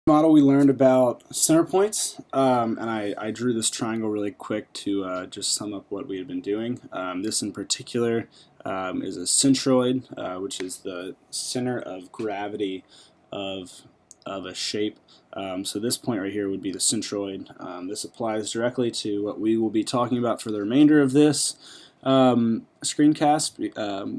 Model we learned about center points, and I drew this triangle really quick to just sum up what we had been doing. This in particular is a centroid, which is the center of gravity of a shape. So this point right here would be the centroid. This applies directly to what we will be talking about for the remainder of this screencast,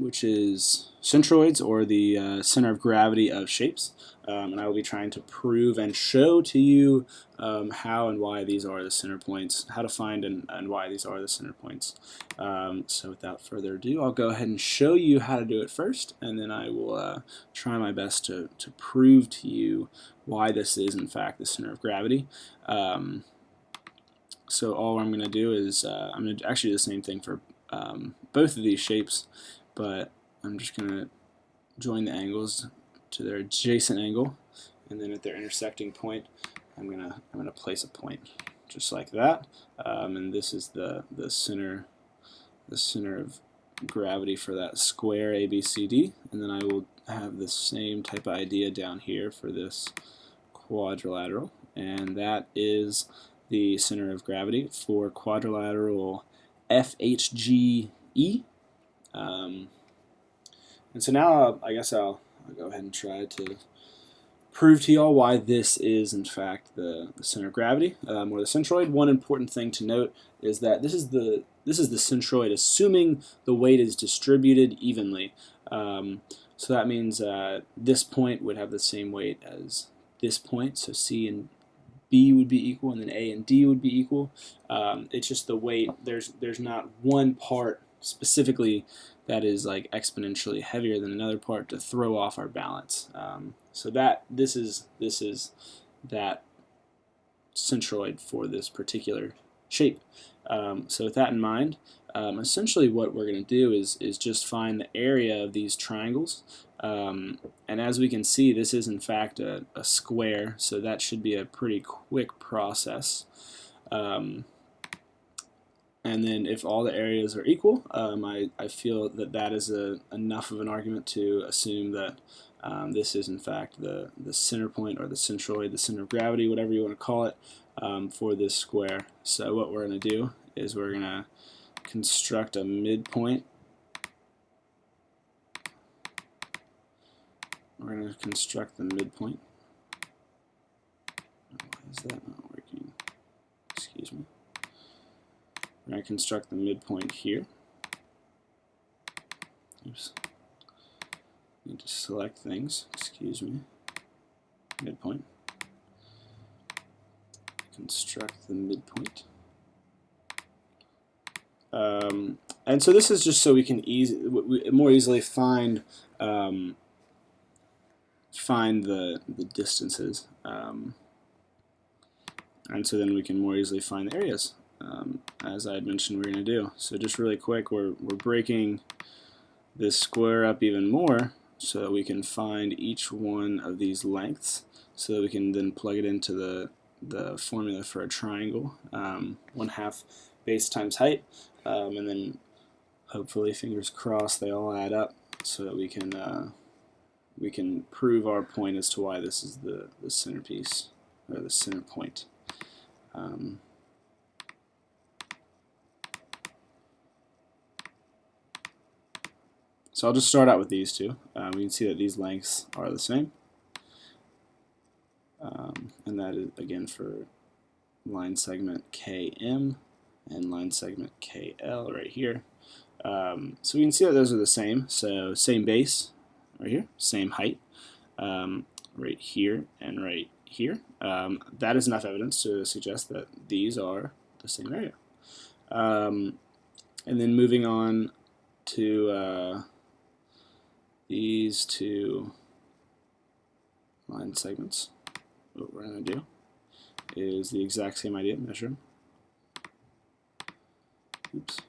which is centroids, or the center of gravity of shapes. And I will be trying to prove and show to you how and why these are the center points, how to find and why these are the center points. So without further ado, I'll go ahead and show you how to do it first, and then I will try my best to prove to you why this is in fact the center of gravity. So all I'm going to do is I'm going to actually do the same thing for both of these shapes, but I'm just going to join the angles to their adjacent angle, and then at their intersecting point I'm gonna place a point just like that, and this is the center of gravity for that square ABCD, and then I will have the same type of idea down here for this quadrilateral, and that is the center of gravity for quadrilateral FHGE. And so now I guess I'll go ahead and try to prove to y'all why this is in fact the center of gravity, or the centroid. One important thing to note is that this is the centroid, assuming the weight is distributed evenly. So that means this point would have the same weight as this point, so C and B would be equal, and then A and D would be equal. It's just the weight. There's not one part specifically that is like exponentially heavier than another part to throw off our balance. So that this is that centroid for this particular shape. So with that in mind, essentially what we're going to do is just find the area of these triangles. And as we can see, this is in fact a square, so that should be a pretty quick process. And then if all the areas are equal, I feel that that is enough of an argument to assume that this is in fact the center point, or the centroid, the center of gravity, whatever you want to call it, for this square. So what we're going to do is we're going to construct a midpoint. We're going to construct the midpoint. Why is that not working? Excuse me. We're going to construct the midpoint here. Oops. Need to select things. Excuse me. Midpoint. Construct the midpoint. And so this is just so we can more easily find the distances, and so then we can more easily find the areas, as I had mentioned we're going to do. So just really quick, we're breaking this square up even more so that we can find each one of these lengths, so that we can then plug it into the formula for a triangle, 1/2 base times height, and then hopefully, fingers crossed, they all add up so that we can prove our point as to why this is the centerpiece, or the center point. So I'll just start out with these two. We can see that these lengths are the same, and that is again for line segment KM and line segment KL right here. So we can see that those are the same. So same base right here, same height right here and right here. That is enough evidence to suggest that these are the same area. And then moving on to these two line segments, what we're going to do is the exact same idea, measure them. Oops,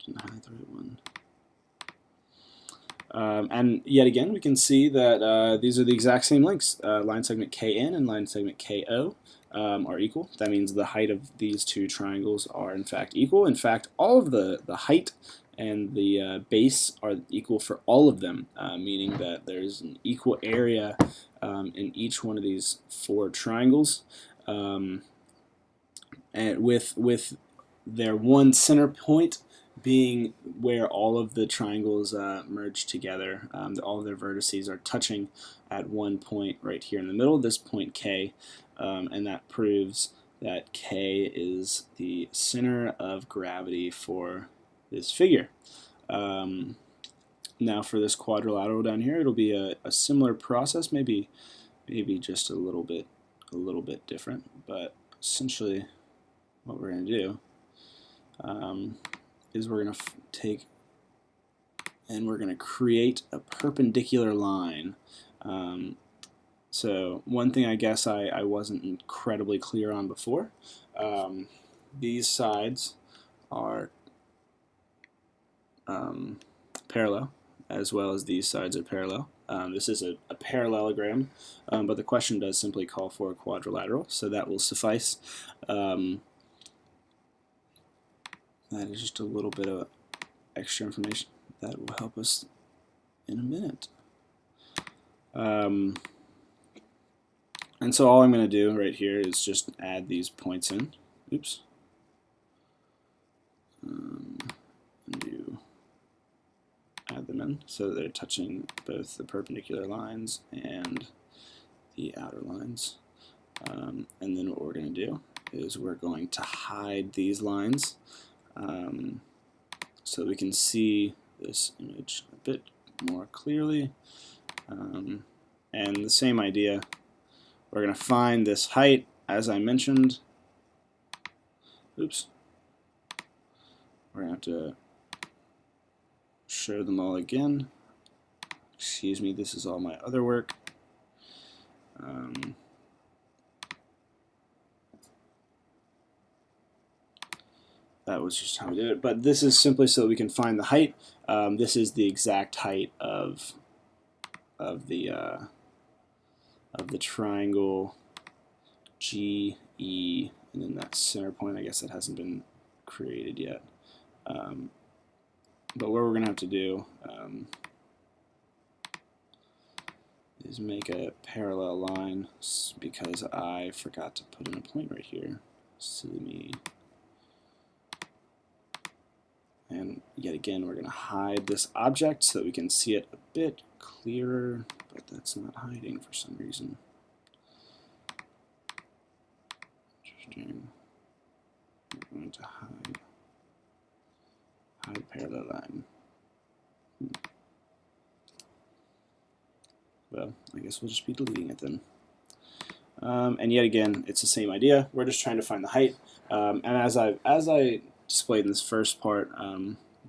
didn't highlight the right one. And yet again, we can see that these are the exact same lengths. Line segment KN and line segment KO are equal. That means the height of these two triangles are in fact equal. In fact, all of the height and the base are equal for all of them, meaning that there's an equal area in each one of these 4 triangles, and with their one center point being where all of the triangles merge together. All of their vertices are touching at one point right here in the middle, this point K, and that proves that K is the center of gravity for this figure. Now for this quadrilateral down here, it'll be a similar process, maybe just a little bit different, but essentially what we're going to do is we're going to take and we're going to create a perpendicular line. So one thing I guess I wasn't incredibly clear on before, these sides are parallel, as well as these sides are parallel. This is a parallelogram, but the question does simply call for a quadrilateral, so that will suffice. That is just a little bit of extra information that will help us in a minute. And so all I'm going to do right here is just add these points in. Oops. And add them in so that they're touching both the perpendicular lines and the outer lines. And then what we're going to do is we're going to hide these lines so we can see this image a bit more clearly. And the same idea, we're going to find this height as I mentioned. Oops. We're going to have to show them all again. Excuse me, this is all my other work. That was just how we did it, but this is simply so that we can find the height. This is the exact height of the triangle GE, and then that center point. I guess that hasn't been created yet. But what we're going to have to do is make a parallel line, because I forgot to put in a point right here. Silly me. And yet again, we're going to hide this object so that we can see it a bit clearer, but that's not hiding for some reason. Interesting. We're going to hide parallel line. Well, I guess we'll just be deleting it then. And yet again, it's the same idea. We're just trying to find the height. And as I displayed in this first part,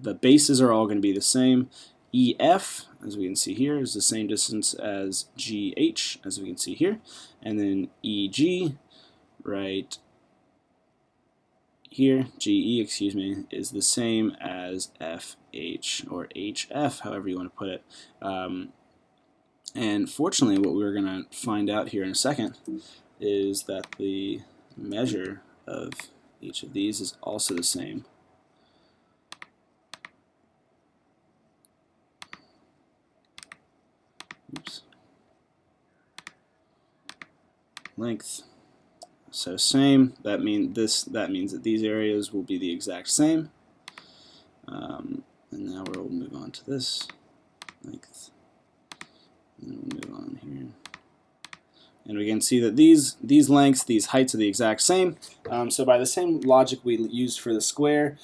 the bases are all going to be the same. EF, as we can see here, is the same distance as GH, as we can see here. And then EG, right here, GE, excuse me, is the same as FH, or HF, however you want to put it. And fortunately, what we're going to find out here in a second is that the measure of each of these is also the same. Oops. Length. So same. That means that these areas will be the exact same. And now we'll move on to this length. And we'll move on here. And we can see that these lengths, these heights are the exact same. So by the same logic we used for the square,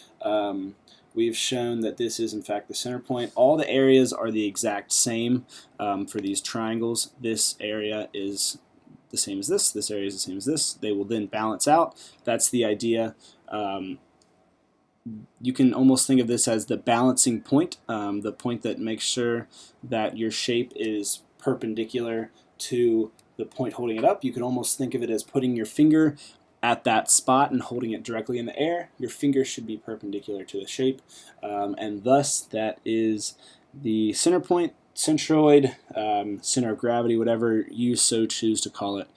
we've shown that this is in fact the center point. All the areas are the exact same for these triangles. This area is the same as this. This area is the same as this. They will then balance out. That's the idea. You can almost think of this as the balancing point, the point that makes sure that your shape is perpendicular to the point holding it up. You can almost think of it as putting your finger at that spot and holding it directly in the air. Your finger should be perpendicular to the shape, and thus that is the center point, centroid, center of gravity, whatever you so choose to call it.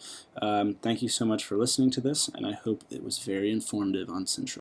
Thank you so much for listening to this, and I hope it was very informative on centroid.